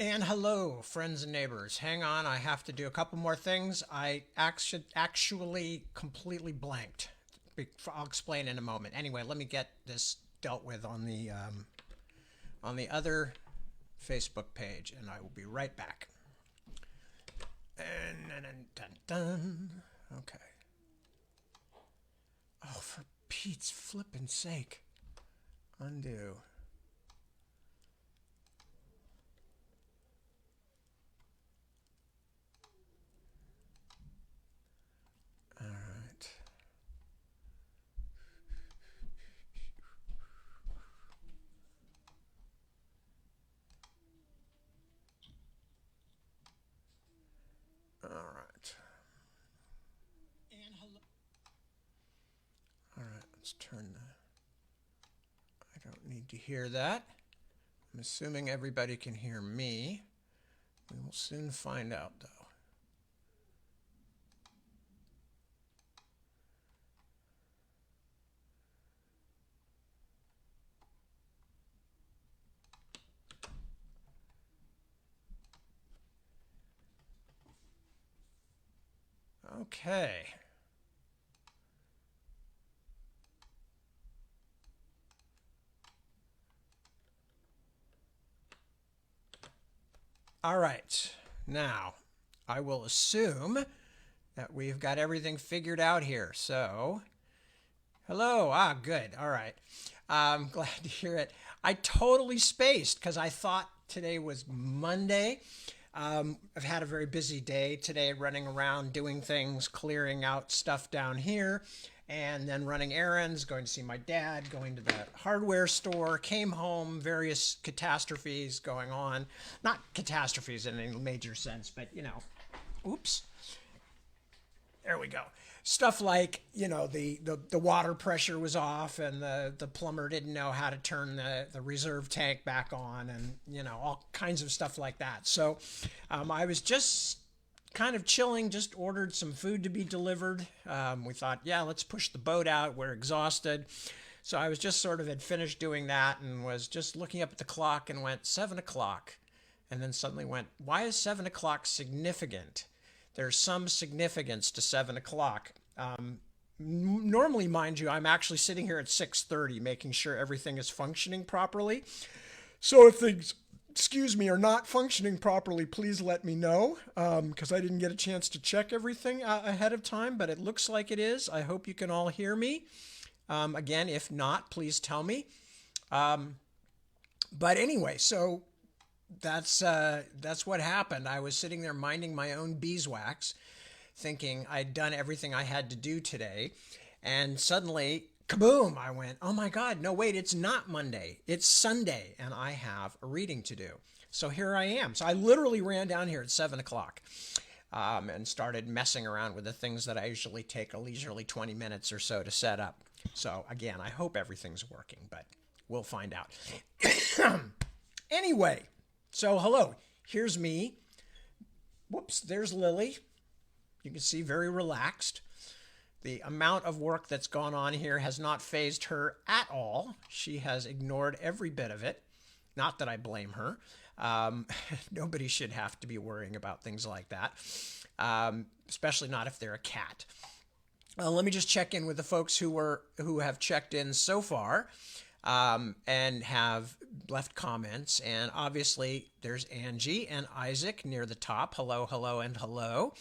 And hello, friends and neighbors. Hang on, I have to do a couple more things. I actually completely blanked. I'll explain in a moment. Anyway, let me get this dealt with on the other Facebook page, and I will be right back. And dun, dun, dun. Okay. Oh, for Pete's flippin' sake! Undo. All right. All right. All right, let's turn the. I don't need to hear that. I'm assuming everybody can hear me. We will soon find out, though. Okay. All right. Now, I will assume that we've got everything figured out here. So, hello. Ah, good. All right. I'm glad to hear it. I totally spaced because I thought today was Monday. I've had a very busy day today running around doing things, clearing out stuff down here, and then running errands, going to see my dad, going to the hardware store, came home, various catastrophes going on. Not catastrophes in any major sense, but oops. There we go. Stuff like, the water pressure was off and the plumber didn't know how to turn the reserve tank back on and, all kinds of stuff like that. So I was just kind of chilling, just ordered some food to be delivered. We thought, yeah, let's push the boat out. We're exhausted. So I was just sort of had finished doing that and was just looking up at the clock and went 7 o'clock. And then suddenly went, why is 7 o'clock significant? There's some significance to 7 o'clock. Normally, mind you, I'm actually sitting here at 6:30, making sure everything is functioning properly. So if things, excuse me, are not functioning properly, please let me know, because I didn't get a chance to check everything ahead of time, but it looks like it is. I hope you can all hear me. Again, if not, please tell me. But anyway, so that's what happened. I was sitting there minding my own beeswax, thinking I'd done everything I had to do today, and suddenly, kaboom! I went, oh my God, no wait, it's not Monday, it's Sunday, and I have a reading to do. So here I am. So I literally ran down here at 7 o'clock. And started messing around with the things that I usually take a leisurely 20 minutes or so to set up. So again, I hope everything's working, but we'll find out. Anyway, so hello, here's me. Whoops, there's Lily. You can see very relaxed. The amount of work that's gone on here has not fazed her at all. She has ignored every bit of it. Not that I blame her. Nobody should have to be worrying about things like that, especially not if they're a cat. Let me just check in with the folks who have checked in so far, and have left comments. And obviously, there's Angie and Isaac near the top. Hello, hello, and hello.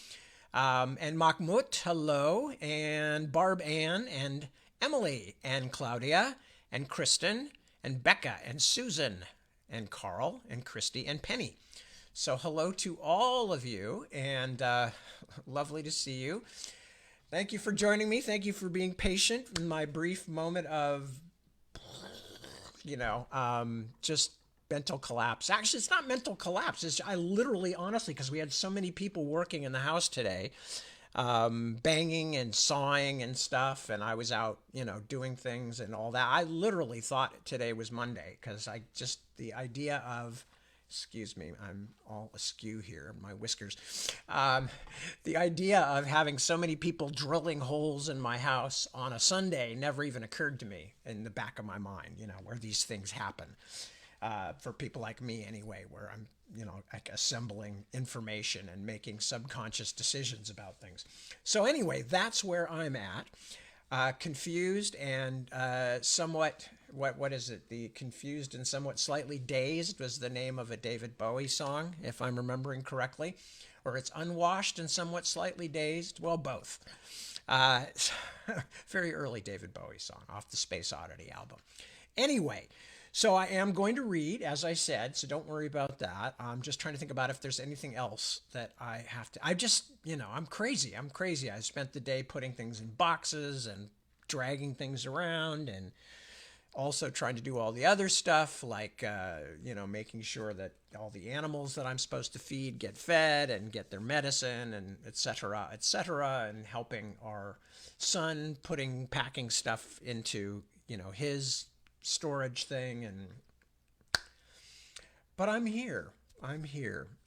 And Mahmoud, hello. And Barb Ann and Emily and Claudia and Kristen and Becca and Susan and Carl and Christy and Penny. So hello to all of you, and lovely to see you. Thank you for joining me. Thank you for being patient in my brief moment of, just mental collapse. Actually, it's not mental collapse. I literally, honestly, because we had so many people working in the house today, banging and sawing and stuff, and I was out, doing things and all that. I literally thought today was Monday because the idea of, excuse me, I'm all askew here, my whiskers. The idea of having so many people drilling holes in my house on a Sunday never even occurred to me in the back of my mind, where these things happen. For people like me anyway, where I'm like assembling information and making subconscious decisions about things. So anyway, that's where I'm at. Confused and somewhat, what is it? The Confused and Somewhat Slightly Dazed was the name of a David Bowie song, if I'm remembering correctly. Or it's Unwashed and Somewhat Slightly Dazed. Well, both. Uh, very early David Bowie song off the Space Oddity album. Anyway, so I am going to read, as I said, so don't worry about that. I'm just trying to think about if there's anything else that I have to. I just, I'm crazy. I'm crazy. I spent the day putting things in boxes and dragging things around and also trying to do all the other stuff like making sure that all the animals that I'm supposed to feed get fed and get their medicine and et cetera, and helping our son packing stuff into his storage thing. But I'm here.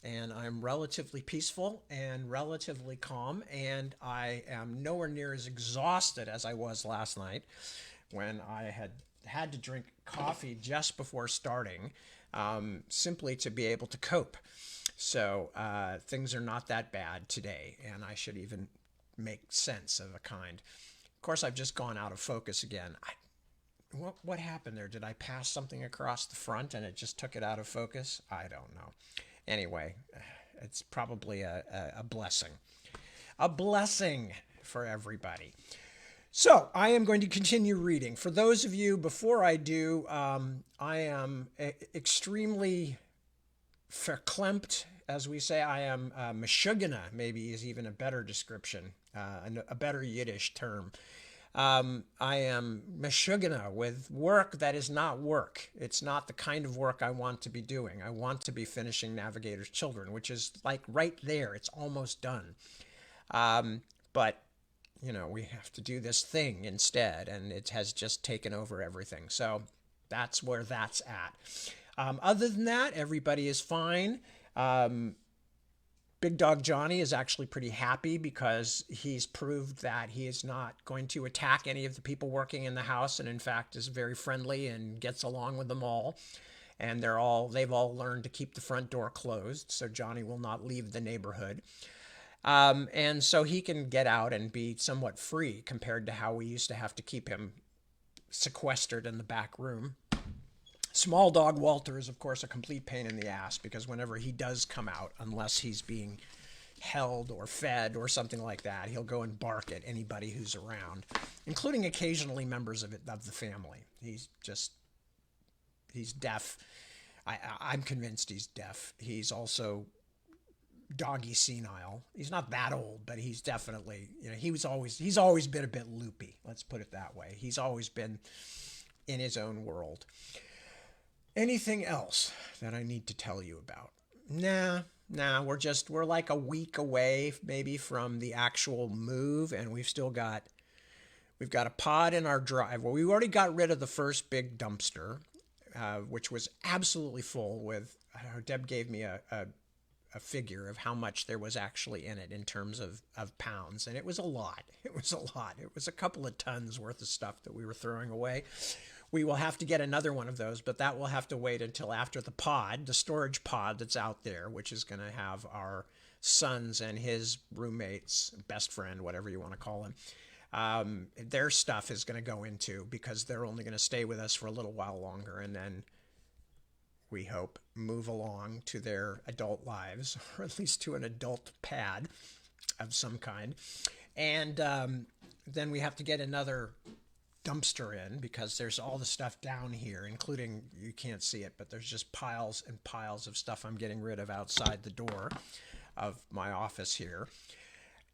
And I'm relatively peaceful and relatively calm, and I am nowhere near as exhausted as I was last night when I had to drink coffee just before starting, simply to be able to cope. So things are not that bad today, and I should even make sense of a kind. Of course, I've just gone out of focus again. What happened there? Did I pass something across the front and it just took it out of focus? I don't know. Anyway, it's probably a blessing. A blessing for everybody. So I am going to continue reading. For those of you, before I do, I am extremely verklempt, as we say. I am meshugana, maybe is even a better description, a better Yiddish term. I am meshugana with work that is not work. It's not the kind of work I want to be doing. I want to be finishing Navigator's Children, which is like right there. It's almost done. But we have to do this thing instead, and it has just taken over everything. So that's where that's at. Other than that, everybody is fine. Big Dog Johnny is actually pretty happy because he's proved that he is not going to attack any of the people working in the house, and in fact is very friendly and gets along with them all. And they've all learned to keep the front door closed, so Johnny will not leave the neighborhood. And so he can get out and be somewhat free compared to how we used to have to keep him sequestered in the back room. Small dog Walter is, of course, a complete pain in the ass because whenever he does come out, unless he's being held or fed or something like that, he'll go and bark at anybody who's around, including occasionally members of the family. He's deaf. I'm convinced he's deaf. He's also doggy senile. He's not that old, but he's definitely, he's always been a bit loopy. Let's put it that way. He's always been in his own world. Anything else that I need to tell you about? Nah, we're like a week away maybe from the actual move, and we've got a pod in our drive. Well, we already got rid of the first big dumpster, which was absolutely full with, Deb gave me a figure of how much there was actually in it in terms of pounds. And it was a lot. It was a couple of tons worth of stuff that we were throwing away. We will have to get another one of those, but that will have to wait until after the storage pod that's out there, which is going to have our sons and his roommates, best friend, whatever you want to call him. Their stuff is going to go into, because they're only going to stay with us for a little while longer, and then we hope move along to their adult lives, or at least to an adult pad of some kind. And then we have to get another dumpster in because there's all the stuff down here, including, you can't see it, but there's just piles and piles of stuff I'm getting rid of outside the door of my office here.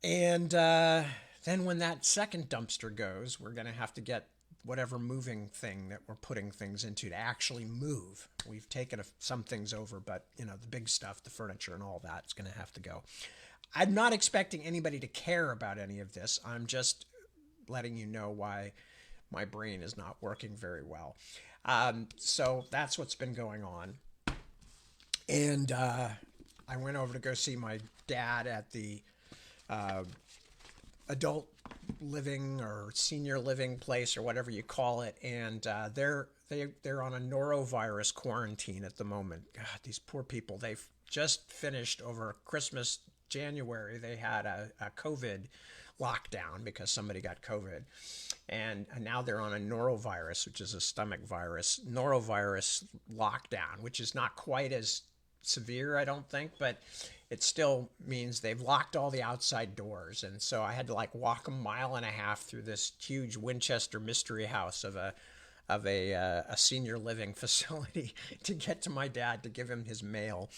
And then when that second dumpster goes, we're going to have to get whatever moving thing that we're putting things into to actually move. We've taken some things over, but the big stuff, the furniture and all that, is going to have to go. I'm not expecting anybody to care about any of this. I'm just letting you know why my brain is not working very well. So that's what's been going on. And I went over to go see my dad at the adult living or senior living place or whatever you call it. And they're on a norovirus quarantine at the moment. God, these poor people, just finished over Christmas, January. They had a COVID lockdown because somebody got COVID. And now they're on a norovirus, which is a stomach virus, norovirus lockdown, which is not quite as severe, I don't think, but it still means they've locked all the outside doors. And so I had to like walk a mile and a half through this huge Winchester mystery house of a senior living facility to get to my dad to give him his mail,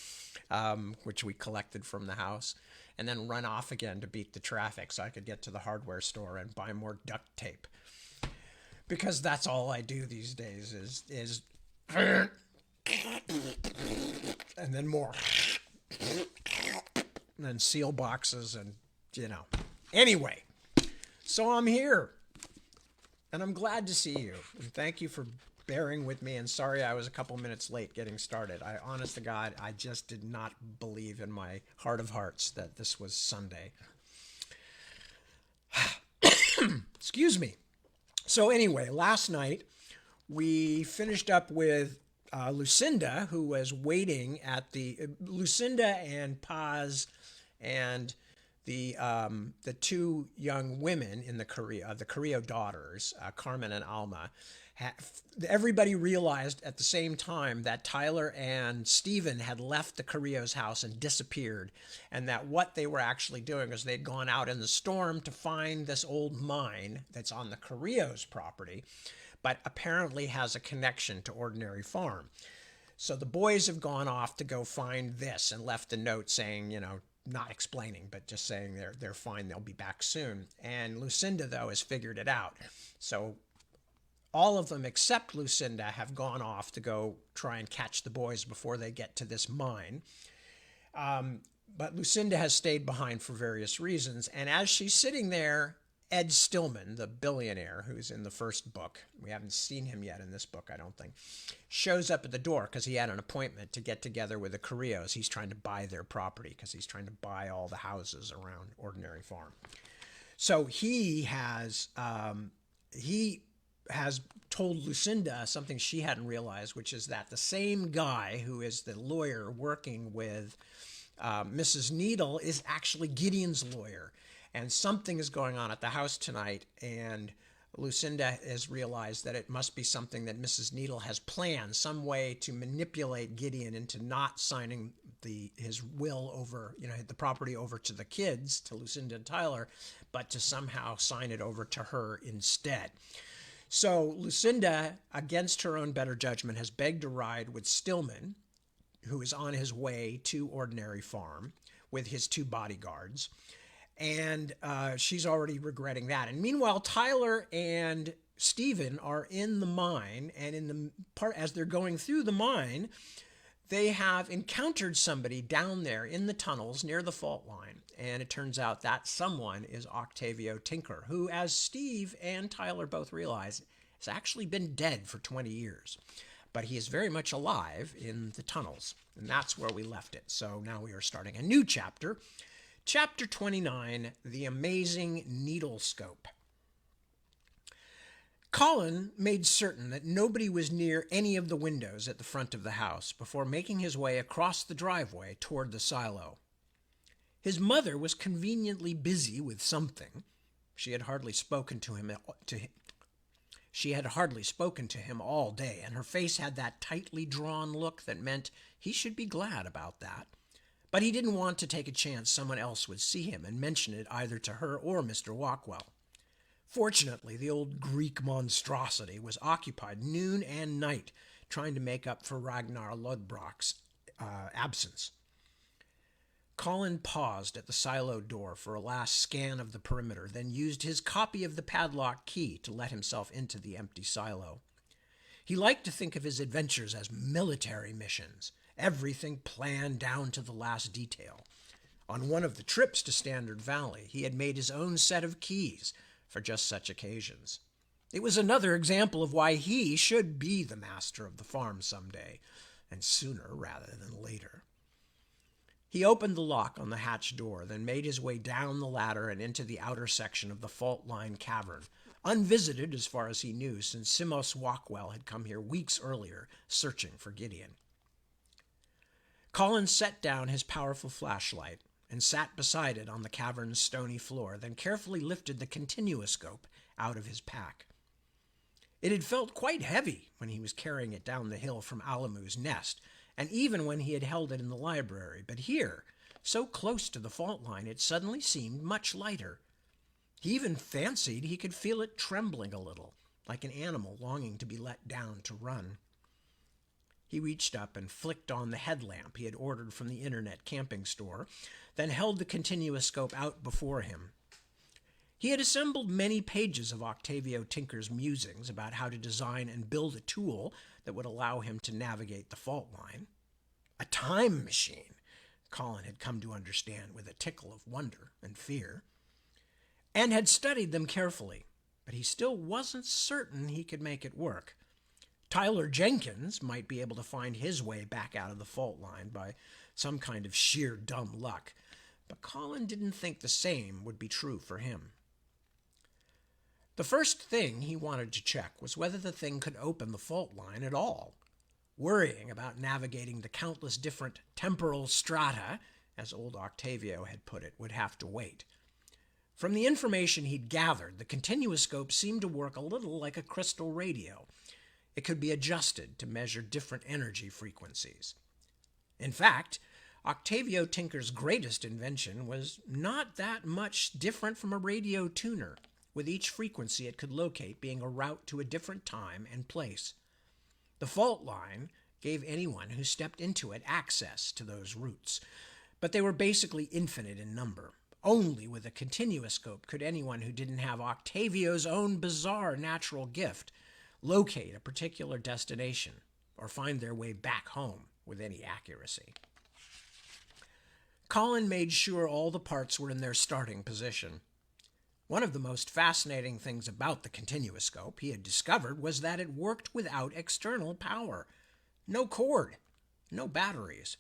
which we collected from the house, and then run off again to beat the traffic so I could get to the hardware store and buy more duct tape. Because that's all I do these days is and then more. And then seal boxes and, Anyway, so I'm here. And I'm glad to see you. And thank you for bearing with me. And sorry I was a couple minutes late getting started. Honest to God, I just did not believe in my heart of hearts that this was Sunday. Excuse me. So anyway, last night we finished up with Lucinda, who was waiting at Lucinda and Paz and the two young women in the Carrillo daughters, Carmen and Alma. Everybody realized at the same time that Tyler and Stephen had left the Carrillo's house and disappeared, and that what they were actually doing was they'd gone out in the storm to find this old mine that's on the Carrillo's property, but apparently has a connection to Ordinary Farm. So the boys have gone off to go find this and left a note saying, not explaining, but just saying they're fine, they'll be back soon. And Lucinda, though, has figured it out. So all of them except Lucinda have gone off to go try and catch the boys before they get to this mine. But Lucinda has stayed behind for various reasons. And as she's sitting there, Ed Stillman, the billionaire who's in the first book, we haven't seen him yet in this book, I don't think, shows up at the door because he had an appointment to get together with the Carrillos. He's trying to buy their property because he's trying to buy all the houses around Ordinary Farm. So he has told Lucinda something she hadn't realized, which is that the same guy who is the lawyer working with Mrs. Needle is actually Gideon's lawyer. And something is going on at the house tonight, and Lucinda has realized that it must be something that Mrs. Needle has planned, some way to manipulate Gideon into not signing his will over, the property over to the kids, to Lucinda and Tyler, but to somehow sign it over to her instead. So Lucinda, against her own better judgment, has begged a ride with Stillman, who is on his way to Ordinary Farm with his two bodyguards. And she's already regretting that. And meanwhile, Tyler and Stephen are in the mine, and in the part as they're going through the mine, they have encountered somebody down there in the tunnels near the fault line. And it turns out that someone is Octavio Tinker, who, as Steve and Tyler both realize, has actually been dead for 20 years. But he is very much alive in the tunnels. And that's where we left it. So now we are starting a new chapter. Chapter 29, The Amazing Needle Scope. Colin made certain that nobody was near any of the windows at the front of the house before making his way across the driveway toward the silo. His mother was conveniently busy with something. She had hardly spoken to him all day, and her face had that tightly drawn look that meant he should be glad about that. But he didn't want to take a chance someone else would see him and mention it either to her or Mr. Walkwell. Fortunately, the old Greek monstrosity was occupied noon and night trying to make up for Ragnar Lodbrok's absence. Colin paused at the silo door for a last scan of the perimeter, then used his copy of the padlock key to let himself into the empty silo. He liked to think of his adventures as military missions, everything planned down to the last detail. On one of the trips to Standard Valley, he had made his own set of keys for just such occasions. It was another example of why he should be the master of the farm someday, and sooner rather than later. He opened the lock on the hatch door, then made his way down the ladder and into the outer section of the fault line cavern, unvisited as far as he knew since Simos Walkwell had come here weeks earlier, searching for Gideon. Colin set down his powerful flashlight and sat beside it on the cavern's stony floor, then carefully lifted the continuoscope out of his pack. It had felt quite heavy when he was carrying it down the hill from Alamu's nest, and even when he had held it in the library, but here, so close to the fault line, it suddenly seemed much lighter. He even fancied he could feel it trembling a little, like an animal longing to be let down to run. He reached up and flicked on the headlamp he had ordered from the internet camping store, then held the continuoscope out before him. He had assembled many pages of Octavio Tinker's musings about how to design and build a tool that would allow him to navigate the fault line. A time machine, Colin had come to understand with a tickle of wonder and fear, and had studied them carefully, but he still wasn't certain he could make it work. Tyler Jenkins might be able to find his way back out of the fault line by some kind of sheer dumb luck, but Colin didn't think the same would be true for him. The first thing he wanted to check was whether the thing could open the fault line at all. Worrying about navigating the countless different temporal strata, as old Octavio had put it, would have to wait. From the information he'd gathered, the continuoscope seemed to work a little like a crystal radio. It could be adjusted to measure different energy frequencies. In fact, Octavio Tinker's greatest invention was not that much different from a radio tuner, with each frequency it could locate being a route to a different time and place. The fault line gave anyone who stepped into it access to those routes, but they were basically infinite in number. Only with a continuoscope could anyone who didn't have Octavio's own bizarre natural gift locate a particular destination or find their way back home with any accuracy. Colin made sure all the parts were in their starting position. One of the most fascinating things about the continuoscope he had discovered was that it worked without external power. No cord, no batteries.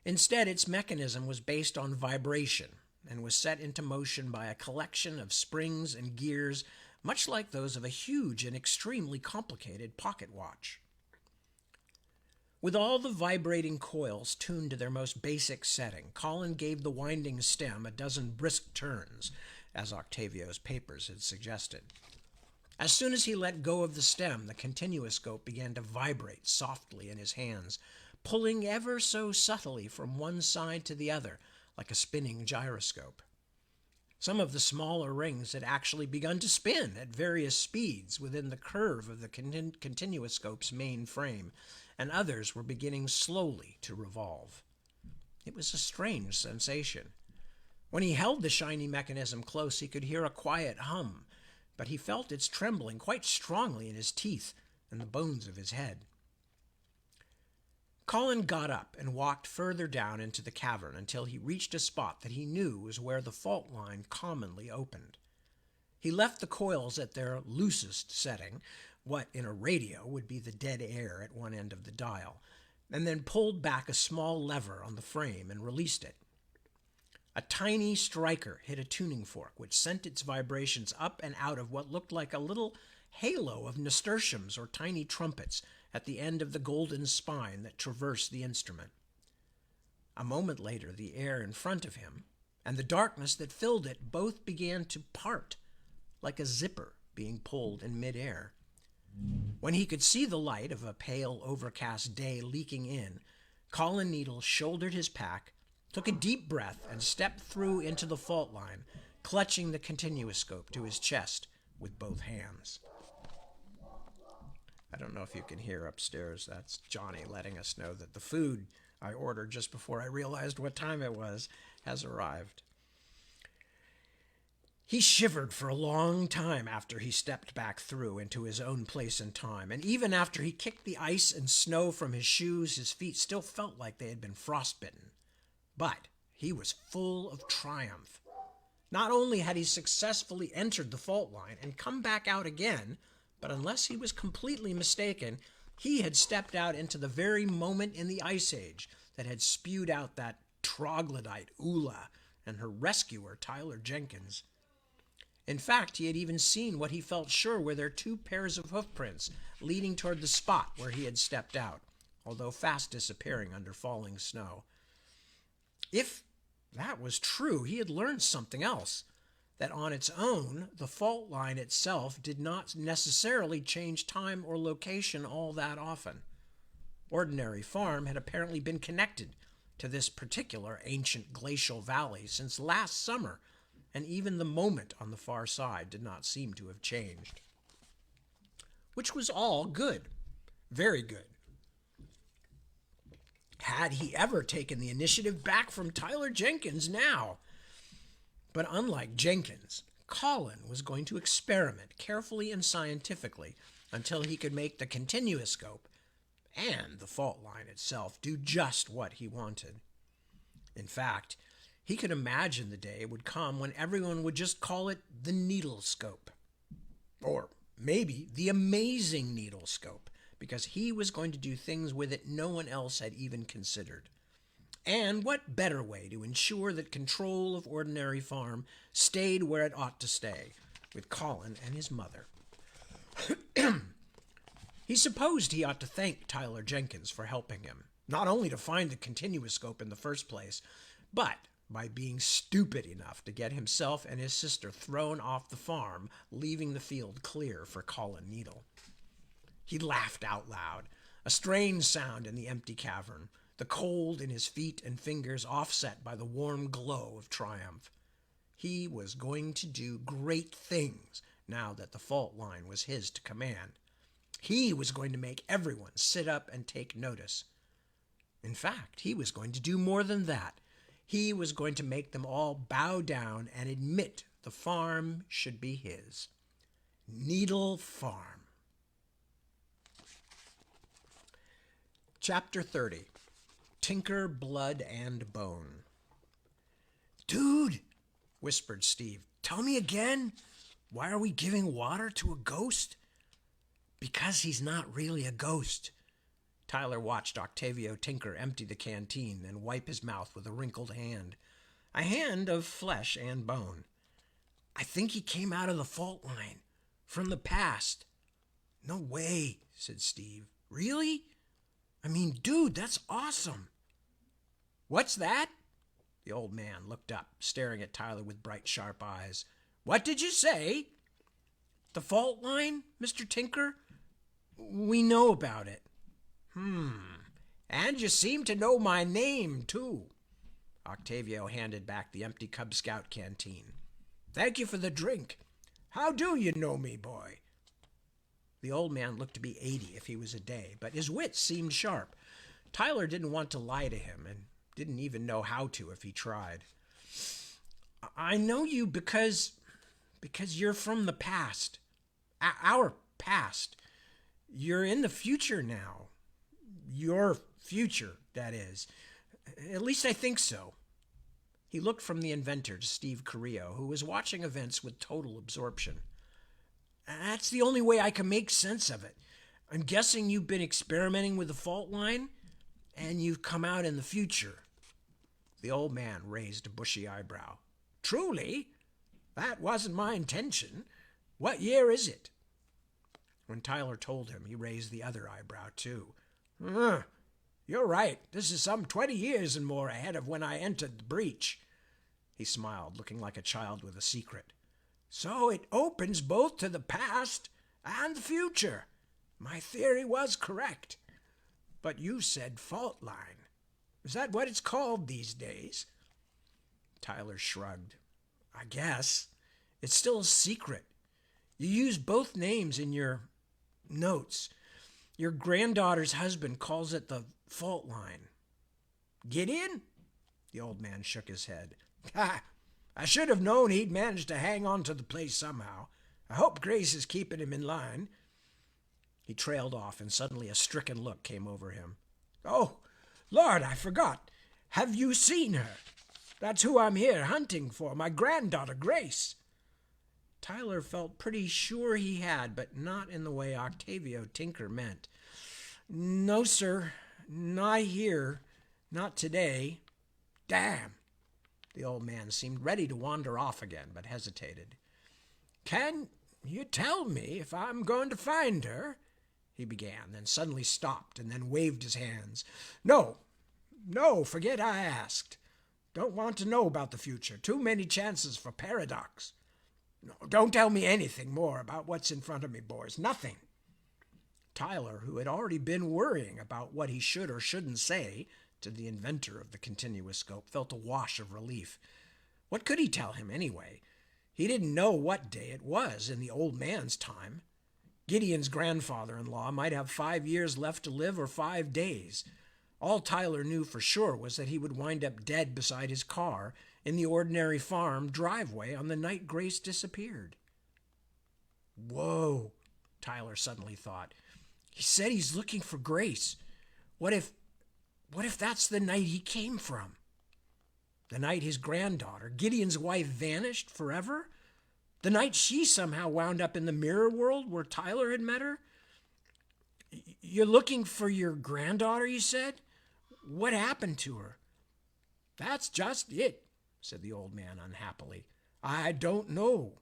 Instead, its mechanism was based on vibration and was set into motion by a collection of springs and gears, much like those of a huge and extremely complicated pocket watch. With all the vibrating coils tuned to their most basic setting, Colin gave the winding stem a dozen brisk turns, as Octavio's papers had suggested. As soon as he let go of the stem, the continuoscope began to vibrate softly in his hands, pulling ever so subtly from one side to the other, like a spinning gyroscope. Some of the smaller rings had actually begun to spin at various speeds within the curve of the continuoscope's main frame, and others were beginning slowly to revolve. It was a strange sensation. When he held the shiny mechanism close, he could hear a quiet hum, but he felt its trembling quite strongly in his teeth and the bones of his head. Colin got up and walked further down into the cavern until he reached a spot that he knew was where the fault line commonly opened. He left the coils at their loosest setting, what in a radio would be the dead air at one end of the dial, and then pulled back a small lever on the frame and released it. A tiny striker hit a tuning fork, which sent its vibrations up and out of what looked like a little halo of nasturtiums or tiny trumpets at the end of the golden spine that traversed the instrument. A moment later, the air in front of him and the darkness that filled it both began to part, like a zipper being pulled in midair. When he could see the light of a pale, overcast day leaking in, Colin Needle shouldered his pack, took a deep breath, and stepped through into the fault line, clutching the continuoscope to his chest with both hands. I don't know if you can hear upstairs. That's Johnny letting us know that the food I ordered just before I realized what time it was has arrived. He shivered for a long time after he stepped back through into his own place and time, and even after he kicked the ice and snow from his shoes, his feet still felt like they had been frostbitten. But he was full of triumph. Not only had he successfully entered the fault line and come back out again, but unless he was completely mistaken, he had stepped out into the very moment in the Ice Age that had spewed out that troglodyte Ula and her rescuer Tyler Jenkins. In fact, he had even seen what he felt sure were their two pairs of hoofprints leading toward the spot where he had stepped out, although fast disappearing under falling snow. If that was true, he had learned something else, that on its own, the fault line itself did not necessarily change time or location all that often. Ordinary Farm had apparently been connected to this particular ancient glacial valley since last summer, and even the moment on the far side did not seem to have changed. Which was all good. Very good. Had he ever taken the initiative back from Tyler Jenkins now? But unlike Jenkins, Colin was going to experiment carefully and scientifically until he could make the continuoscope and the fault line itself do just what he wanted. In fact, he could imagine the day would come when everyone would just call it the needlescope. Or maybe the amazing needlescope, because he was going to do things with it no one else had even considered. And what better way to ensure that control of Ordinary Farm stayed where it ought to stay, with Colin and his mother. He supposed he ought to thank Tyler Jenkins for helping him, not only to find the continuoscope in the first place, but by being stupid enough to get himself and his sister thrown off the farm, leaving the field clear for Colin Needle. He laughed out loud, a strange sound in the empty cavern, the cold in his feet and fingers offset by the warm glow of triumph. He was going to do great things now that the fault line was his to command. He was going to make everyone sit up and take notice. In fact, he was going to do more than that. He was going to make them all bow down and admit the farm should be his. Needle Farm. Chapter 30. Tinker, Blood, and Bone. "Dude," whispered Steve, "tell me again, why are we giving water to a ghost?" "Because he's not really a ghost." Tyler watched Octavio Tinker empty the canteen and wipe his mouth with a wrinkled hand, a hand of flesh and bone. "I think he came out of the fault line, from the past." "No way," said Steve. "Really? I mean, dude, that's awesome." "What's that?" The old man looked up, staring at Tyler with bright, sharp eyes. "What did you say?" "The fault line, Mr. Tinker? We know about it." And you seem to know my name, too." Octavio handed back the empty Cub Scout canteen. "Thank you for the drink. How do you know me, boy?" The old man looked to be 80 if he was a day, but his wits seemed sharp. Tyler didn't want to lie to him, and didn't even know how to if he tried. "I know you because you're from the past. Our past. You're in the future now. Your future, that is. At least I think so." He looked from the inventor to Steve Carrillo, who was watching events with total absorption. "That's the only way I can make sense of it. I'm guessing you've been experimenting with the fault line, and you've come out in the future." The old man raised a bushy eyebrow. "Truly? That wasn't my intention. What year is it?" When Tyler told him, he raised the other eyebrow, too. You're right. This is some 20 years and more ahead of when I entered the breach." He smiled, looking like a child with a secret. "So it opens both to the past and the future. My theory was correct. But you said fault line. Is that what it's called these days?" Tyler shrugged. "I guess. It's still a secret. You use both names in your notes. Your granddaughter's husband calls it the fault line." "Gideon?" The old man shook his head. "Ha! I should have known he'd managed to hang on to the place somehow. I hope Grace is keeping him in line." He trailed off, and suddenly a stricken look came over him. "Oh, Lord, I forgot. Have you seen her? That's who I'm here hunting for, my granddaughter, Grace." Tyler felt pretty sure he had, but not in the way Octavio Tinker meant. "No, sir. Not here. Not today." "Damn." The old man seemed ready to wander off again, but hesitated. "Can you tell me if I'm going to find her? he began, then suddenly stopped and then waved his hands. No, no, forget I asked. Don't want to know about the future. Too many chances for paradox. No, don't tell me anything more about what's in front of me, boys. Nothing. Tyler, who had already been worrying about what he should or shouldn't say to the inventor of the continuous scope, felt a wash of relief. What could he tell him anyway? He didn't know what day it was in the old man's time. Gideon's grandfather-in-law might have 5 years left to live or 5 days. All Tyler knew for sure was that he would wind up dead beside his car in the ordinary farm driveway on the night Grace disappeared. Whoa, Tyler suddenly thought. He said he's looking for Grace. What if that's the night he came from? The night his granddaughter, Gideon's wife, vanished forever? The night she somehow wound up in the mirror world where Tyler had met her? You're looking for your granddaughter, you said? What happened to her? That's just it, said the old man unhappily. I don't know.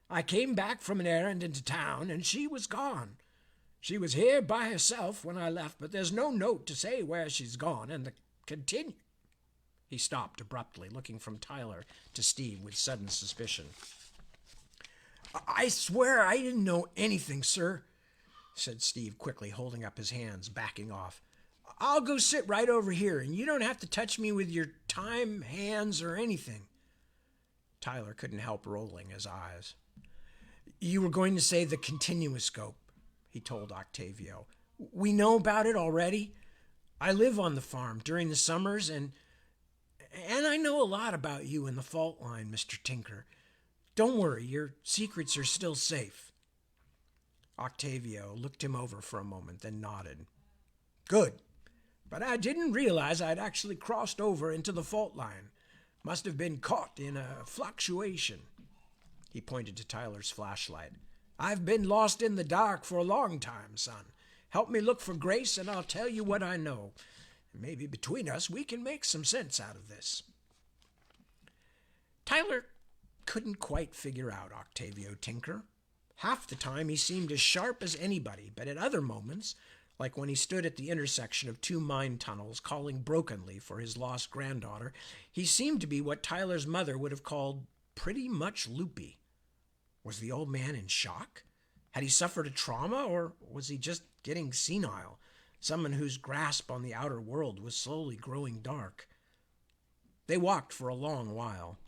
I came back from an errand into town, and she was gone. She was here by herself when I left, but there's no note to say where she's gone, and the continue. He stopped abruptly, looking from Tyler to Steve with sudden suspicion. I swear I didn't know anything, sir, said Steve quickly, holding up his hands, backing off. I'll go sit right over here, and you don't have to touch me with your time hands or anything. Tyler couldn't help rolling his eyes. You were going to say the continuous scope, he told Octavio. We know about it already. I live on the farm during the summers, and I know a lot about you and the fault line, Mr. Tinker. Don't worry, your secrets are still safe. Octavio looked him over for a moment, then nodded. Good. But I didn't realize I'd actually crossed over into the fault line. Must have been caught in a fluctuation. He pointed to Tyler's flashlight. I've been lost in the dark for a long time, son. Help me look for Grace, and I'll tell you what I know. Maybe between us we can make some sense out of this. Tyler couldn't quite figure out Octavio Tinker. Half the time he seemed as sharp as anybody, but at other moments, like when he stood at the intersection of 2 mine tunnels calling brokenly for his lost granddaughter, he seemed to be what Tyler's mother would have called pretty much loopy. Was the old man in shock? Had he suffered a trauma, or was he just getting senile, someone whose grasp on the outer world was slowly growing dark? They walked for a long while.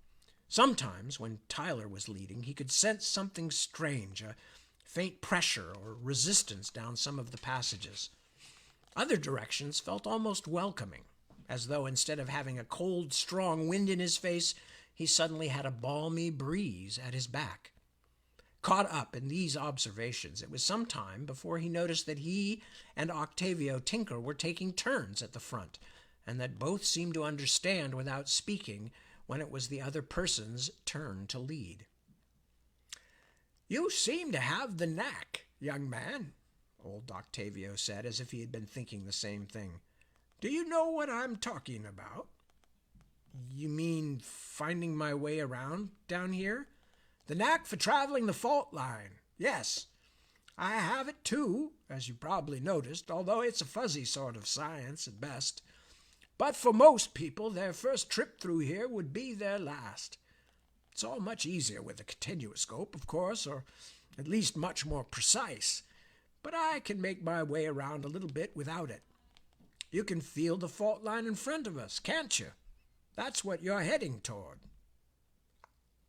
Sometimes, when Tyler was leading, he could sense something strange, a faint pressure or resistance down some of the passages. Other directions felt almost welcoming, as though instead of having a cold, strong wind in his face, he suddenly had a balmy breeze at his back. Caught up in these observations, it was some time before he noticed that he and Octavio Tinker were taking turns at the front, and that both seemed to understand without speaking when it was the other person's turn to lead. You seem to have the knack, young man, old Octavio said, as if he had been thinking the same thing. Do you know what I'm talking about? You mean finding my way around down here? The knack for traveling the fault line. Yes, I have it too, as you probably noticed, although it's a fuzzy sort of science at best. But for most people, their first trip through here would be their last. It's all much easier with a continuous scope, of course, or at least much more precise. But I can make my way around a little bit without it. You can feel the fault line in front of us, can't you? That's what you're heading toward.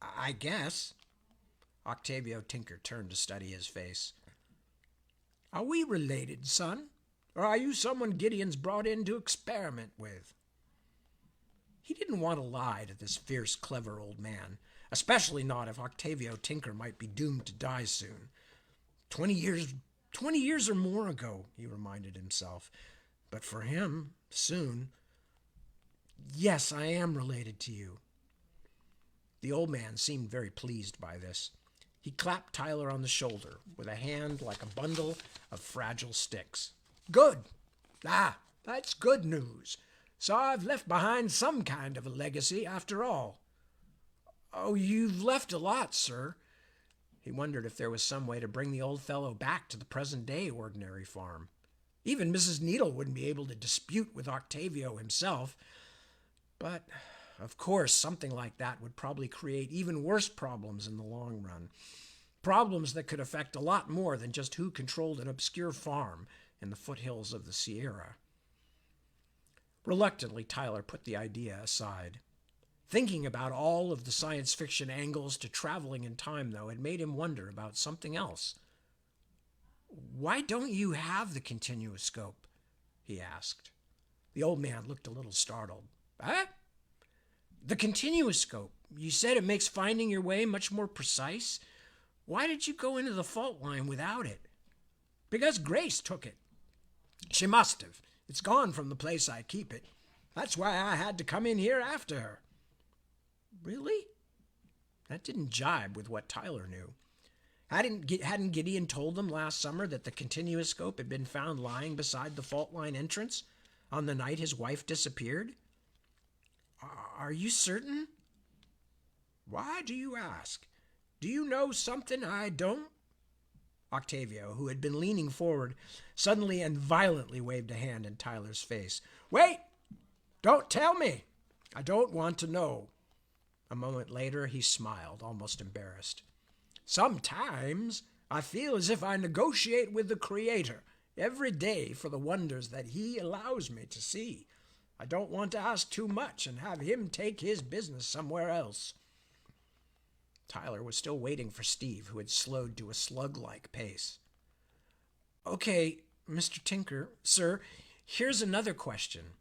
I guess. Octavio Tinker turned to study his face. Are we related, son? Or are you someone Gideon's brought in to experiment with? He didn't want to lie to this fierce, clever old man, especially not if Octavio Tinker might be doomed to die soon. 20 years or more ago, he reminded himself. But for him, soon. Yes, I am related to you. The old man seemed very pleased by this. He clapped Tyler on the shoulder with a hand like a bundle of fragile sticks. Good. That's good news. So I've left behind some kind of a legacy after all. Oh, you've left a lot, sir. He wondered if there was some way to bring the old fellow back to the present-day ordinary farm. Even Mrs. Needle wouldn't be able to dispute with Octavio himself. But, of course, something like that would probably create even worse problems in the long run. Problems that could affect a lot more than just who controlled an obscure farm in the foothills of the Sierra. Reluctantly, Tyler put the idea aside. Thinking about all of the science fiction angles to traveling in time, though, had made him wonder about something else. "Why don't you have the continuoscope?" he asked. The old man looked a little startled. "Eh? The continuoscope. You said it makes finding your way much more precise. Why did you go into the fault line without it?" "Because Grace took it. She must have. It's gone from the place I keep it. That's why I had to come in here after her." Really? That didn't jibe with what Tyler knew. Hadn't Gideon told them last summer that the continuoscope had been found lying beside the fault line entrance on the night his wife disappeared? "Are you certain?" "Why do you ask? Do you know something I don't?" Octavio, who had been leaning forward, suddenly and violently waved a hand in Tyler's face. "Wait! Don't tell me! I don't want to know." A moment later, he smiled, almost embarrassed. "Sometimes I feel as if I negotiate with the Creator every day for the wonders that He allows me to see. I don't want to ask too much and have Him take His business somewhere else." Tyler was still waiting for Steve, who had slowed to a slug-like pace. "Okay, Mr. Tinker, sir, here's another question.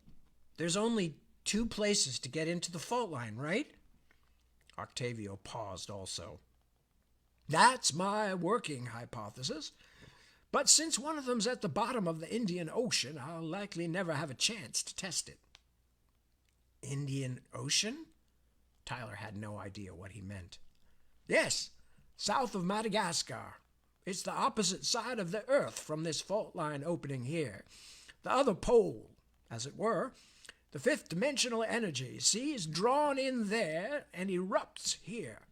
There's only 2 places to get into the fault line, right?" Octavio paused also. "That's my working hypothesis. But since one of them's at the bottom of the Indian Ocean, I'll likely never have a chance to test it." "Indian Ocean?" Tyler had no idea what he meant. "Yes, south of Madagascar. It's the opposite side of the earth from this fault line opening here. The other pole, as it were. The 5th dimensional energy, see, is drawn in there and erupts here.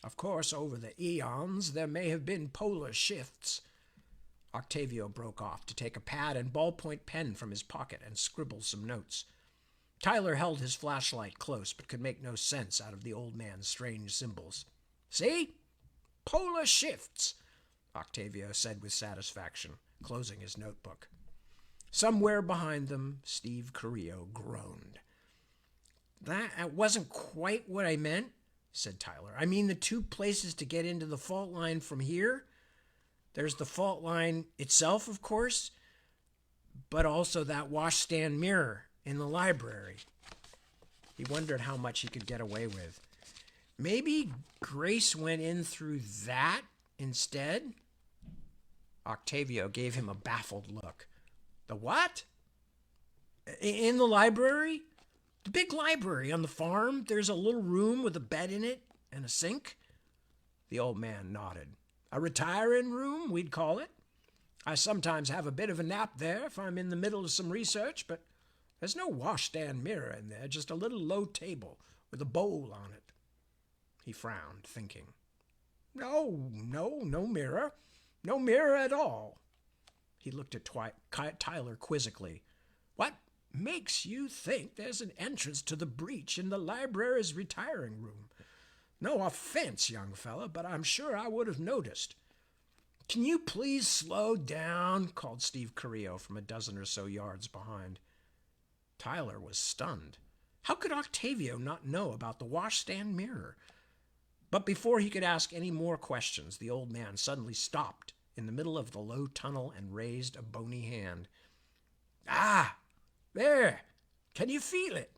Of course, over the eons, there may have been polar shifts." Octavio broke off to take a pad and ballpoint pen from his pocket and scribble some notes. Tyler held his flashlight close but could make no sense out of the old man's strange symbols. "See? Polar shifts," Octavio said with satisfaction, closing his notebook. Somewhere behind them, Steve Carrillo groaned. "That wasn't quite what I meant," said Tyler. "I mean the 2 places to get into the fault line from here. There's the fault line itself, of course, but also that washstand mirror in the library." He wondered how much he could get away with. Maybe Grace went in through that instead? Octavio gave him a baffled look. "The what?" "In the library. The big library on the farm. There's a little room with a bed in it and a sink." The old man nodded. "A retiring room, we'd call it. I sometimes have a bit of a nap there if I'm in the middle of some research, but there's no washstand mirror in there, just a little low table with a bowl on it." He frowned, thinking. No mirror. No mirror at all." He looked at Tyler quizzically. "What makes you think there's an entrance to the breach in the library's retiring room? No offense, young fella, but I'm sure I would have noticed." "Can you please slow down?" called Steve Carrillo from a dozen or so yards behind. Tyler was stunned. How could Octavio not know about the washstand mirror? But before he could ask any more questions, the old man suddenly stopped in the middle of the low tunnel and raised a bony hand. "Ah, there! Can you feel it?"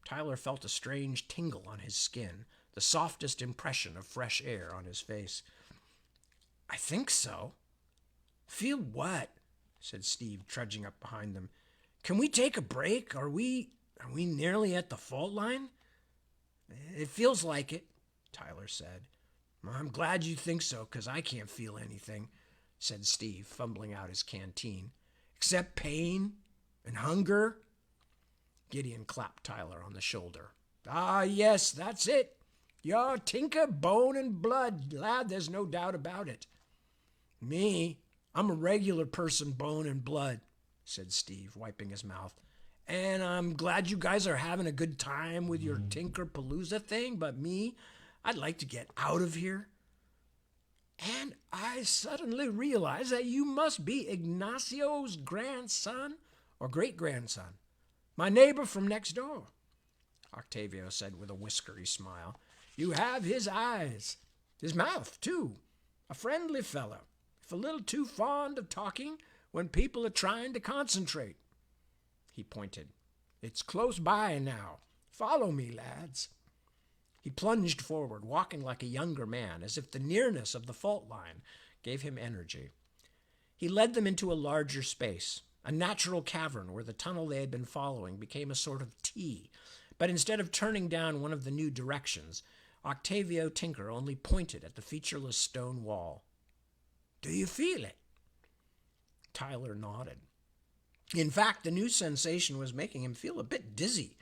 Tyler felt a strange tingle on his skin, the softest impression of fresh air on his face. "I think so." "Feel what?" said Steve, trudging up behind them. "Can we take a break? Are we nearly at the fault line?" "It feels like it," Tyler said. "I'm glad you think so, 'cause I can't feel anything," said Steve, fumbling out his canteen. "Except pain and hunger." Gideon clapped Tyler on the shoulder. "Ah, yes, that's it. You're Tinker, bone and blood, lad, there's no doubt about it. Me, I'm a regular person, bone and blood, said Steve, wiping his mouth. And I'm glad you guys are having a good time with your Tinker-palooza thing, but me, I'd like to get out of here. And I suddenly realized that you must be Ignacio's grandson or great-grandson, my neighbor from next door, Octavio said with a whiskery smile. You have his eyes, his mouth, too. A friendly fellow, if a little too fond of talking when people are trying to concentrate. He pointed. It's close by now. Follow me, lads. He plunged forward, walking like a younger man, as if the nearness of the fault line gave him energy. He led them into a larger space, a natural cavern where the tunnel they had been following became a sort of T. But instead of turning down one of the new directions, Octavio Tinker only pointed at the featureless stone wall. Do you feel it? Tyler nodded. In fact, the new sensation was making him feel a bit dizzy,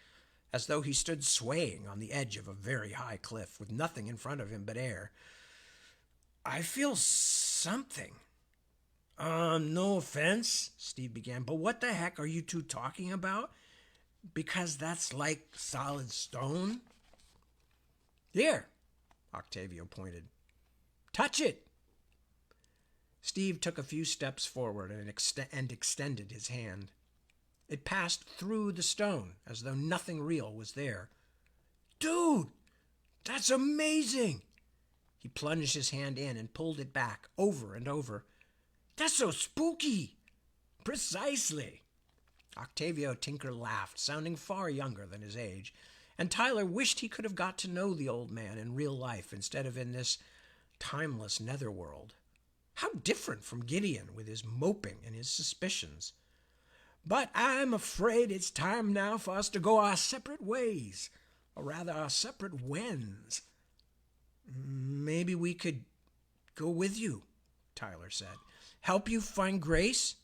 as though he stood swaying on the edge of a very high cliff with nothing in front of him but air. I feel something. No offense, Steve began, but what the heck are you two talking about? Because that's like solid stone? Here, Octavio pointed. Touch it. Steve took a few steps forward and extended his hand. It passed through the stone as though nothing real was there. Dude, that's amazing! He plunged his hand in and pulled it back over and over. That's so spooky! Precisely. Octavio Tinker laughed, sounding far younger than his age, and Tyler wished he could have got to know the old man in real life instead of in this timeless netherworld. How different from Gideon with his moping and his suspicions. But I'm afraid it's time now for us to go our separate ways, or rather our separate wens. Maybe we could go with you, Tyler said. Help you find Grace?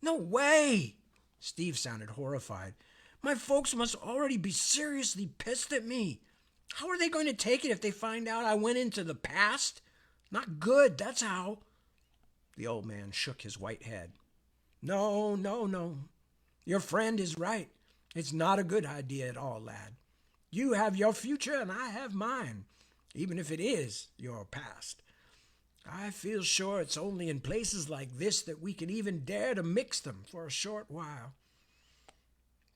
No way! Steve sounded horrified. My folks must already be seriously pissed at me. How are they going to take it if they find out I went into the past? Not good, that's how. The old man shook his white head. No. Your friend is right. It's not a good idea at all, lad. You have your future and I have mine, even if it is your past. I feel sure it's only in places like this that we can even dare to mix them for a short while.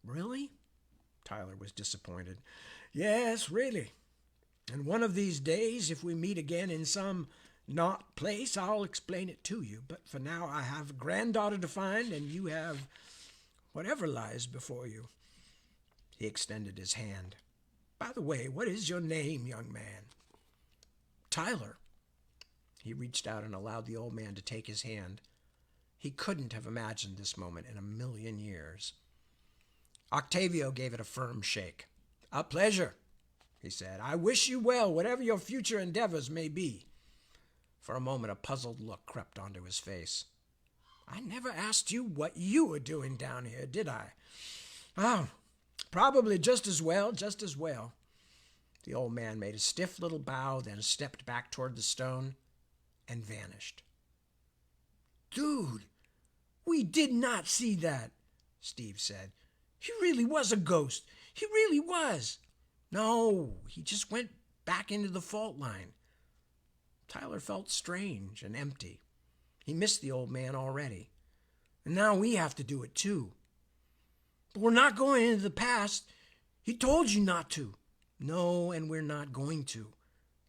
Really? Tyler was disappointed. Yes, really. And one of these days, if we meet again in some not place, I'll explain it to you. But for now, I have a granddaughter to find, and you have whatever lies before you. He extended his hand. By the way, what is your name, young man? Tyler. He reached out and allowed the old man to take his hand. He couldn't have imagined this moment in a million years. Octavio gave it a firm shake. A pleasure, he said. I wish you well, whatever your future endeavors may be. For a moment, a puzzled look crept onto his face. I never asked you what you were doing down here, did I? Oh, probably just as well. The old man made a stiff little bow, then stepped back toward the stone and vanished. Dude, we did not see that, Steve said. He really was a ghost. He really was. No, he just went back into the fault line. Tyler felt strange and empty. He missed the old man already. And now we have to do it too. But we're not going into the past. He told you not to. No, and we're not going to,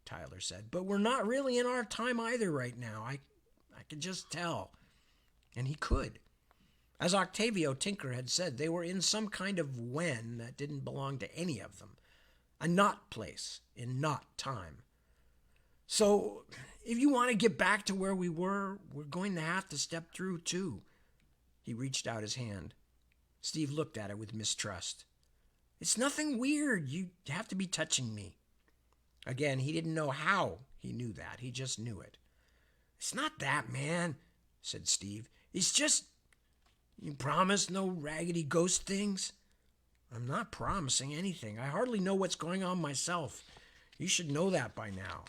Tyler said. But we're not really in our time either right now. I could just tell. And he could. As Octavio Tinker had said, they were in some kind of when that didn't belong to any of them. A not place in not time. So, if you want to get back to where we were, we're going to have to step through too. He reached out his hand. Steve looked at it with mistrust. It's nothing weird. You have to be touching me. Again, he didn't know how he knew that. He just knew it. It's not that, man, said Steve. It's just, you promise no raggedy ghost things? I'm not promising anything. I hardly know what's going on myself. You should know that by now.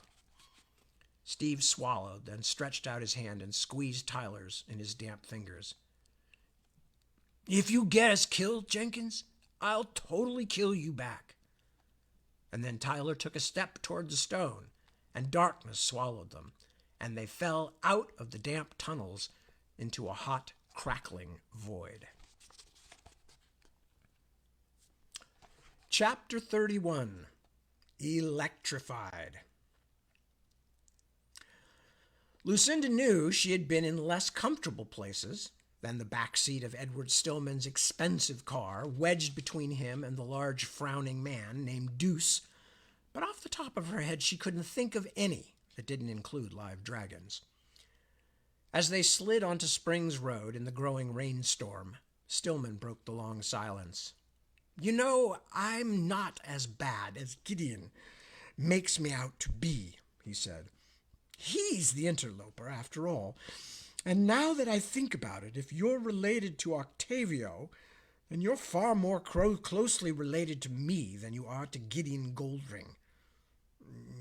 Steve swallowed, then stretched out his hand and squeezed Tyler's in his damp fingers. If you get us killed, Jenkins, I'll totally kill you back. And then Tyler took a step toward the stone, and darkness swallowed them, and they fell out of the damp tunnels into a hot, crackling void. Chapter 31. Electrified. Lucinda knew she had been in less comfortable places than the back seat of Edward Stillman's expensive car, wedged between him and the large frowning man named Deuce, but off the top of her head she couldn't think of any that didn't include live dragons. As they slid onto Springs Road in the growing rainstorm, Stillman broke the long silence. You know, I'm not as bad as Gideon makes me out to be, he said. He's the interloper, after all. And now that I think about it, if you're related to Octavio, then you're far more closely related to me than you are to Gideon Goldring.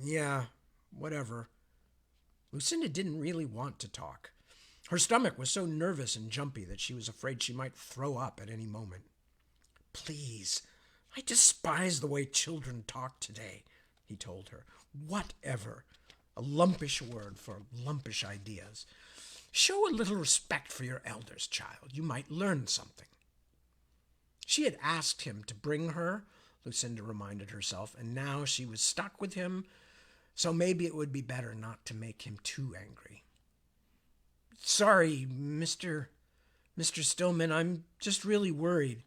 Yeah, whatever. Lucinda didn't really want to talk. Her stomach was so nervous and jumpy that she was afraid she might throw up at any moment. Please, I despise the way children talk today, he told her. Whatever. A lumpish word for lumpish ideas. Show a little respect for your elders, child. You might learn something. She had asked him to bring her, Lucinda reminded herself, and now she was stuck with him, so maybe it would be better not to make him too angry. Sorry, Mr. Stillman, I'm just really worried.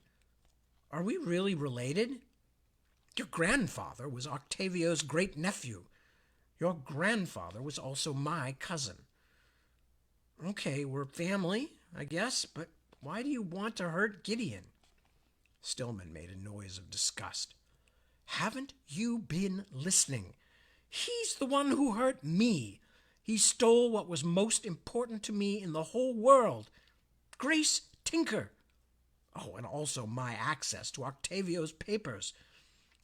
Are we really related? Your grandfather was Octavio's great-nephew. Your grandfather was also my cousin. Okay, we're family, I guess, but why do you want to hurt Gideon? Stillman made a noise of disgust. Haven't you been listening? He's the one who hurt me. He stole what was most important to me in the whole world. Grace Tinker. Oh, and also my access to Octavio's papers.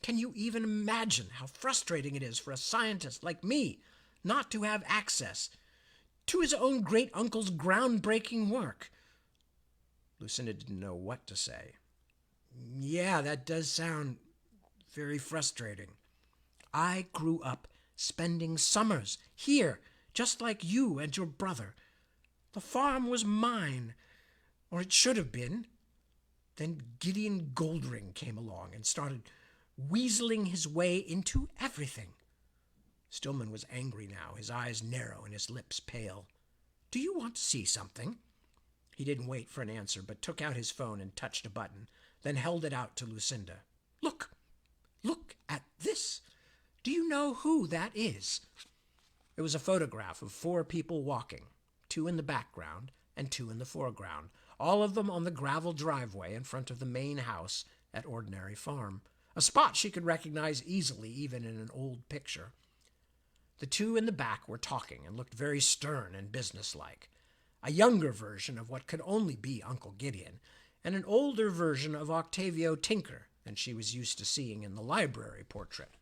Can you even imagine how frustrating it is for a scientist like me not to have access to his own great-uncle's groundbreaking work? Lucinda didn't know what to say. Yeah, that does sound very frustrating. I grew up spending summers here, just like you and your brother. The farm was mine, or it should have been. Then Gideon Goldring came along and started weaseling his way into everything. Stillman was angry now, his eyes narrow and his lips pale. Do you want to see something? He didn't wait for an answer, but took out his phone and touched a button, then held it out to Lucinda. Look at this. Do you know who that is? It was a photograph of 4 people walking, 2 in the background and 2 in the foreground, all of them on the gravel driveway in front of the main house at Ordinary Farm, a spot she could recognize easily even in an old picture. The 2 in the back were talking and looked very stern and businesslike, a younger version of what could only be Uncle Gideon, and an older version of Octavio Tinker than she was used to seeing in the library portrait.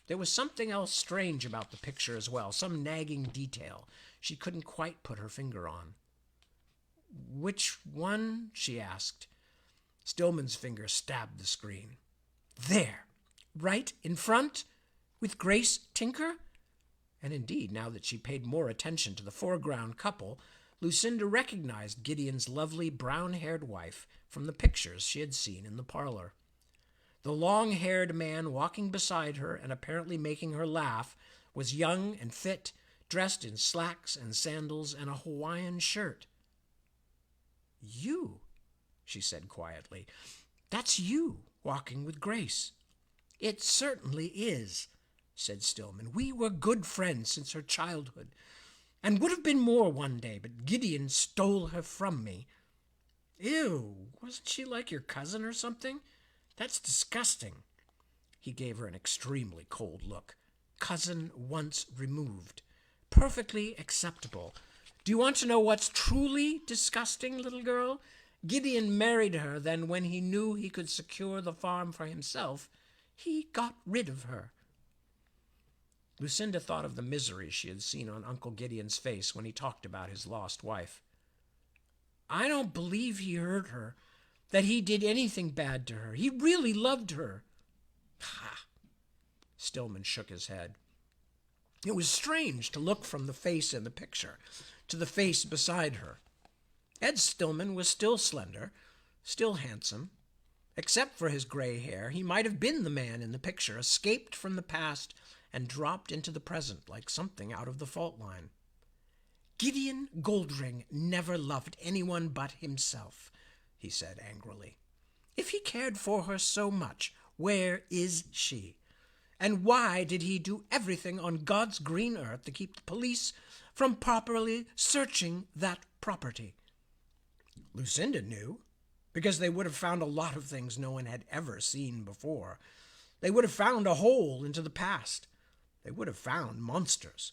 There was something else strange about the picture as well, some nagging detail she couldn't quite put her finger on. Which one? She asked. Stillman's finger stabbed the screen. There, right in front, with Grace Tinker? And indeed, now that she paid more attention to the foreground couple, Lucinda recognized Gideon's lovely brown-haired wife from the pictures she had seen in the parlor. The long-haired man walking beside her and apparently making her laugh was young and fit, dressed in slacks and sandals and a Hawaiian shirt. You, she said quietly. That's you walking with Grace. It certainly is, said Stillman. We were good friends since her childhood, and would have been more one day, but Gideon stole her from me. Ew, wasn't she like your cousin or something? That's disgusting. He gave her an extremely cold look. Cousin once removed. Perfectly acceptable. Do you want to know what's truly disgusting, little girl? Gideon married her, then when he knew he could secure the farm for himself, he got rid of her. Lucinda thought of the misery she had seen on Uncle Gideon's face when he talked about his lost wife. I don't believe he hurt her, that he did anything bad to her. He really loved her. Ha! Stillman shook his head. It was strange to look from the face in the picture to the face beside her. Ed Stillman was still slender, still handsome. Except for his gray hair, he might have been the man in the picture, escaped from the past and dropped into the present like something out of the fault line. Gideon Goldring never loved anyone but himself, he said angrily. If he cared for her so much, where is she? And why did he do everything on God's green earth to keep the police from properly searching that property? Lucinda knew, because they would have found a lot of things no one had ever seen before. They would have found a hole into the past. They would have found monsters.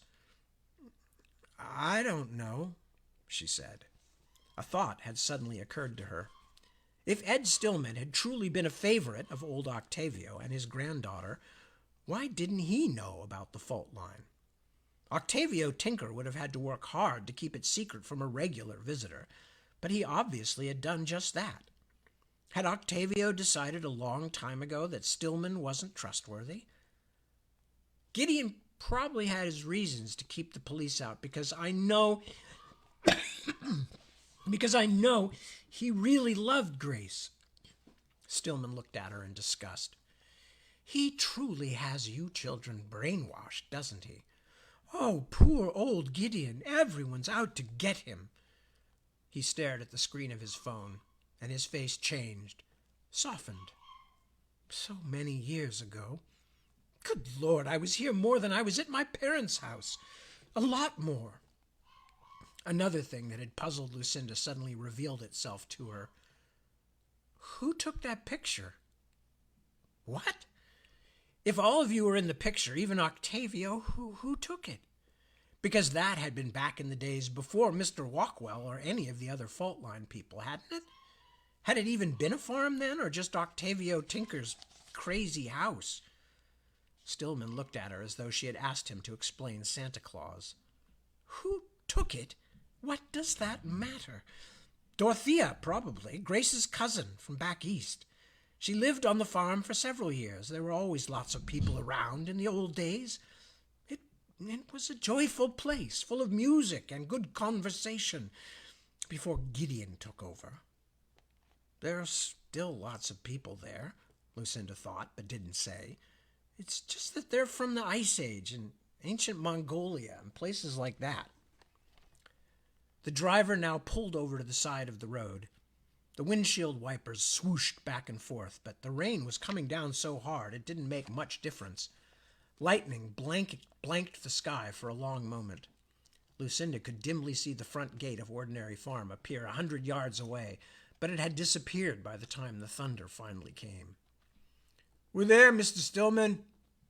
I don't know, she said. A thought had suddenly occurred to her. If Ed Stillman had truly been a favorite of old Octavio and his granddaughter, why didn't he know about the fault line? Octavio Tinker would have had to work hard to keep it secret from a regular visitor, but he obviously had done just that. Had Octavio decided a long time ago that Stillman wasn't trustworthy? Gideon probably had his reasons to keep the police out because I know he really loved Grace. Stillman looked at her in disgust. He truly has you children brainwashed, doesn't he? Oh, poor old Gideon. Everyone's out to get him. He stared at the screen of his phone, and his face changed, softened. So many years ago. Good Lord, I was here more than I was at my parents' house. A lot more. Another thing that had puzzled Lucinda suddenly revealed itself to her. Who took that picture? What? If all of you were in the picture, even Octavio, who took it? Because that had been back in the days before Mr. Walkwell or any of the other fault line people, hadn't it? Had it even been a farm then, or just Octavio Tinker's crazy house? Stillman looked at her as though she had asked him to explain Santa Claus. Who took it? What does that matter? Dorothea, probably, Grace's cousin from back east. She lived on the farm for several years. There were always lots of people around in the old days. It was a joyful place, full of music and good conversation, before Gideon took over. There are still lots of people there, Lucinda thought, but didn't say. It's just that they're from the Ice Age and ancient Mongolia and places like that. The driver now pulled over to the side of the road. The windshield wipers swooshed back and forth, but the rain was coming down so hard it didn't make much difference. Lightning blanked the sky for a long moment. Lucinda could dimly see the front gate of Ordinary Farm appear 100 yards away, but it had disappeared by the time the thunder finally came. "We're there, Mr. Stillman,"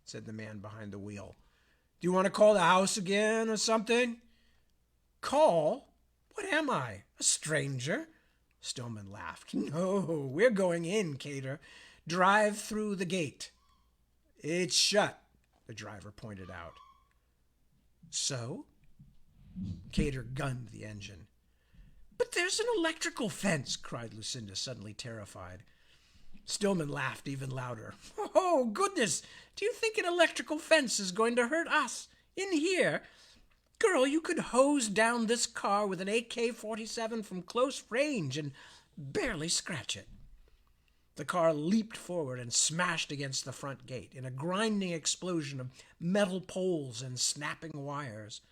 said the man behind the wheel. "Do you want to call the house again or something?" "Call? What am I, a stranger?" Stillman laughed. "No, we're going in, Cater. Drive through the gate." "It's shut," the driver pointed out. "So?" Cater gunned the engine. "But there's an electrical fence," cried Lucinda, suddenly terrified. Stillman laughed even louder. "Oh, goodness! Do you think an electrical fence is going to hurt us? In here? Girl, you could hose down this car with an AK-47 from close range and barely scratch it." The car leaped forward and smashed against the front gate in a grinding explosion of metal poles and snapping wires.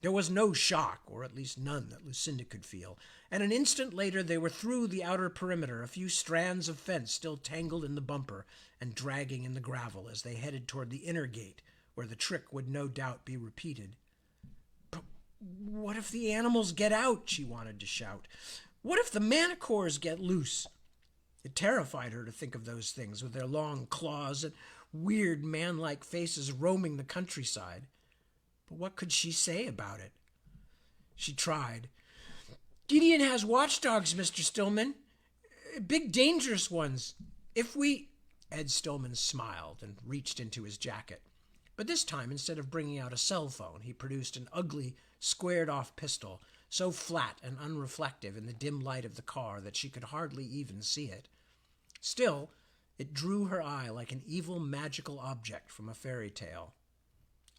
There was no shock, or at least none that Lucinda could feel, and an instant later they were through the outer perimeter, a few strands of fence still tangled in the bumper and dragging in the gravel as they headed toward the inner gate, where the trick would no doubt be repeated. "But what if the animals get out?" she wanted to shout. "What if the manticores get loose?" It terrified her to think of those things with their long claws and weird man-like faces roaming the countryside. But what could she say about it? She tried. "Gideon has watchdogs, Mr. Stillman. Big, dangerous ones. If we—" Ed Stillman smiled and reached into his jacket. But this time, instead of bringing out a cell phone, he produced an ugly, squared-off pistol, so flat and unreflective in the dim light of the car that she could hardly even see it. Still, it drew her eye like an evil magical object from a fairy tale.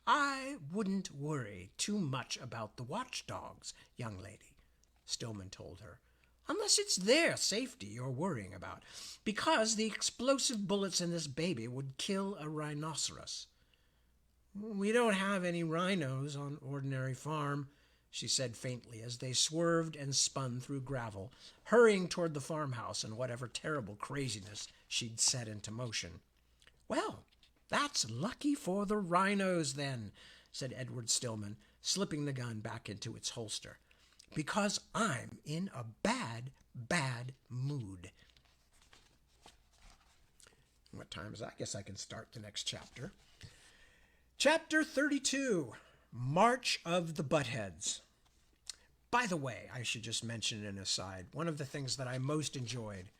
"I wouldn't worry too much about the watchdogs, young lady," Stillman told her, "unless it's their safety you're worrying about, because the explosive bullets in this baby would kill a rhinoceros." "We don't have any rhinos on Ordinary Farm," she said faintly as they swerved and spun through gravel, hurrying toward the farmhouse and whatever terrible craziness she'd set into motion. "Well, that's lucky for the rhinos, then," said Edward Stillman, slipping the gun back into its holster, "because I'm in a bad, bad mood." What time is that? I guess I can start the next chapter. Chapter 32, March of the Buttheads. By the way, I should just mention an aside. One of the things that I most enjoyed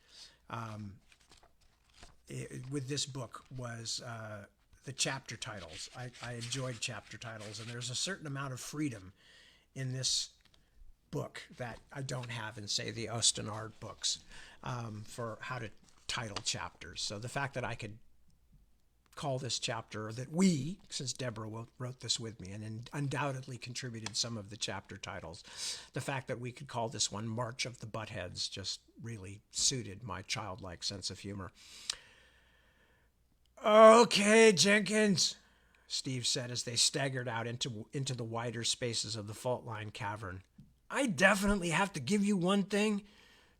with this book was the chapter titles. I enjoyed chapter titles, and there's a certain amount of freedom in this book that I don't have in, say, the Ostenard books for how to title chapters. So the fact that I could call this chapter, or that we, since Deborah wrote this with me and undoubtedly contributed some of the chapter titles, the fact that we could call this one March of the Buttheads just really suited my childlike sense of humor. "Okay, Jenkins," Steve said as they staggered out into the wider spaces of the fault line cavern. "I definitely have to give you one thing.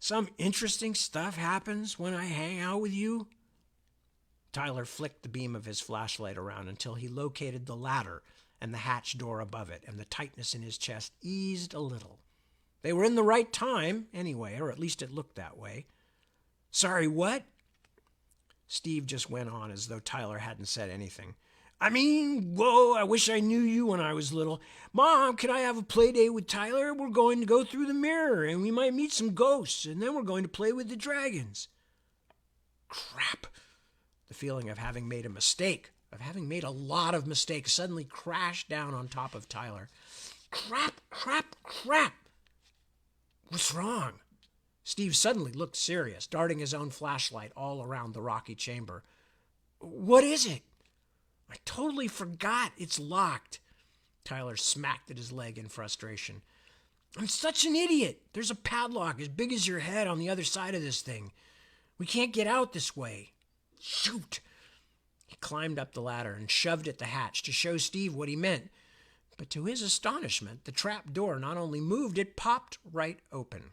Some interesting stuff happens when I hang out with you." Tyler flicked the beam of his flashlight around until he located the ladder and the hatch door above it, and the tightness in his chest eased a little. They were in the right time, anyway, or at least it looked that way. "Sorry, what?" Steve just went on as though Tyler hadn't said anything. "I mean, whoa, I wish I knew you when I was little. Mom, can I have a play date with Tyler? We're going to go through the mirror, and we might meet some ghosts, and then we're going to play with the dragons." Crap. The feeling of having made a mistake, of having made a lot of mistakes, suddenly crashed down on top of Tyler. Crap, crap, crap. What's wrong? Steve suddenly looked serious, darting his own flashlight all around the rocky chamber. "What is it?" "I totally forgot. It's locked." Tyler smacked at his leg in frustration. "I'm such an idiot. There's a padlock as big as your head on the other side of this thing. We can't get out this way." "Shoot!" He climbed up the ladder and shoved at the hatch to show Steve what he meant. But to his astonishment, the trap door not only moved, it popped right open.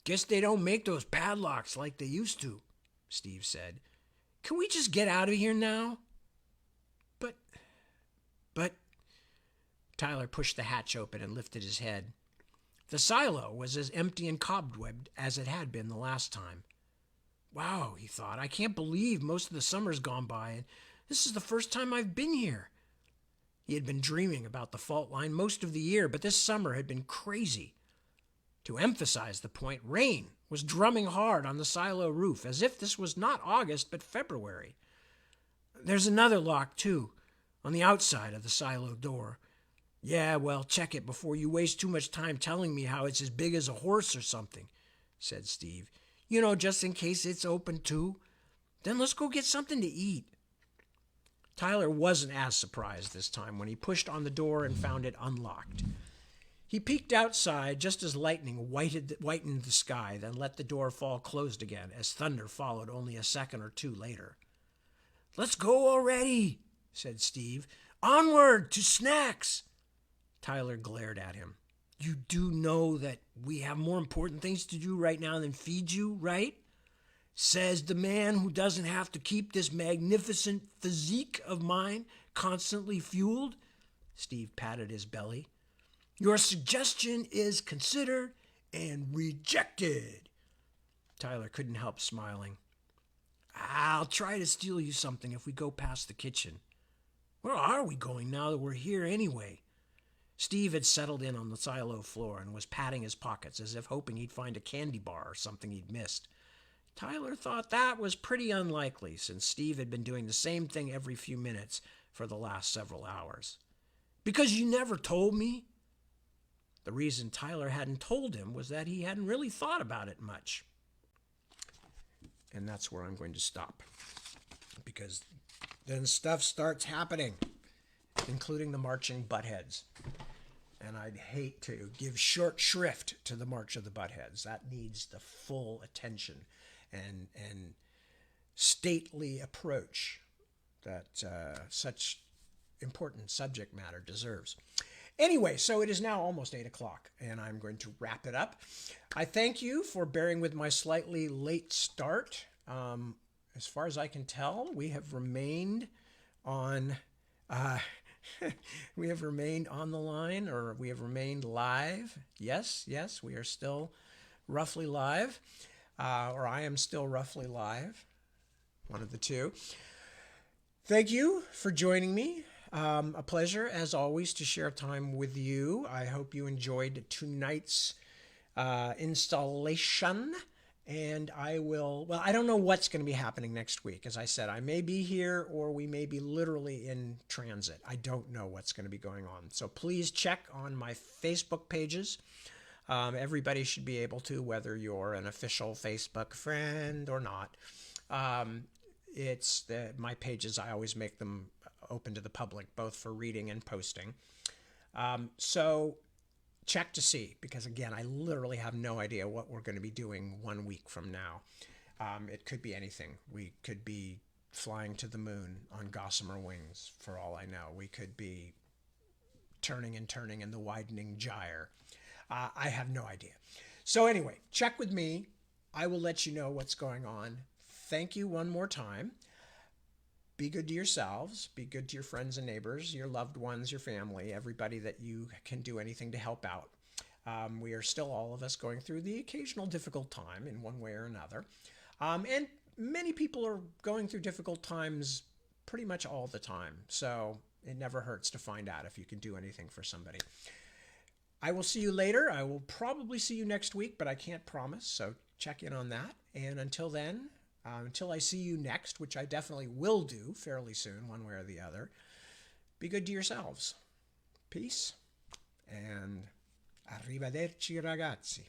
"Guess they don't make those padlocks like they used to," Steve said. "Can we just get out of here now?" But... Tyler pushed the hatch open and lifted his head. The silo was as empty and cobwebbed as it had been the last time. "Wow," he thought, "I can't believe most of the summer's gone by, and this is the first time I've been here." He had been dreaming about the fault line most of the year, but this summer had been crazy. To emphasize the point, rain was drumming hard on the silo roof, as if this was not August but February. "There's another lock, too, on the outside of the silo door." "Yeah, well, check it before you waste too much time telling me how it's as big as a horse or something," said Steve. "You know, just in case it's open, too. Then let's go get something to eat." Tyler wasn't as surprised this time when he pushed on the door and found it unlocked. He peeked outside just as lightning whitened the sky, then let the door fall closed again as thunder followed only a second or two later. "Let's go already," said Steve. "Onward to snacks." Tyler glared at him. "You do know that we have more important things to do right now than feed you, right? Says the man who doesn't have to keep this magnificent physique of mine constantly fueled." Steve patted his belly. "Your suggestion is considered and rejected." Tyler couldn't help smiling. "I'll try to steal you something if we go past the kitchen." "Where are we going now that we're here anyway?" Steve had settled in on the silo floor and was patting his pockets as if hoping he'd find a candy bar or something he'd missed. Tyler thought that was pretty unlikely, since Steve had been doing the same thing every few minutes for the last several hours? Because you never told me? The reason Tyler hadn't told him was that he hadn't really thought about it much. And that's where I'm going to stop. Because then stuff starts happening, including the marching buttheads. And I'd hate to give short shrift to the March of the Buttheads. That needs the full attention and stately approach that such important subject matter deserves. Anyway, so it is now almost 8 o'clock, and I'm going to wrap it up. I thank you for bearing with my slightly late start. As far as I can tell, we have remained on... we have remained on the line, or we have remained live. Yes, we are still roughly live, or I am still roughly live. One of the two. Thank you for joining me. A pleasure, as always, to share time with you. I hope you enjoyed tonight's installation. And I don't know what's going to be happening next week. As I said, I may be here or we may be literally in transit. I don't know what's going to be going on. So please check on my Facebook pages. Everybody should be able to, whether you're an official Facebook friend or not. My pages, I always make them open to the public, both for reading and posting. So check to see, because again, I literally have no idea what we're going to be doing 1 week from now. It could be anything. We could be flying to the moon on gossamer wings, for all I know. We could be turning in the widening gyre. I have no idea. So anyway, check with me. I will let you know what's going on. Thank you one more time. Be good to yourselves. Be good to your friends and neighbors, your loved ones, your family, everybody that you can do anything to help out. We are still, all of us, going through the occasional difficult time in one way or another. And many people are going through difficult times pretty much all the time. So it never hurts to find out if you can do anything for somebody. I will see you later. I will probably see you next week, but I can't promise. So check in on that. And until then, until I see you next, which I definitely will do fairly soon, one way or the other, be good to yourselves. Peace, and arrivederci, ragazzi.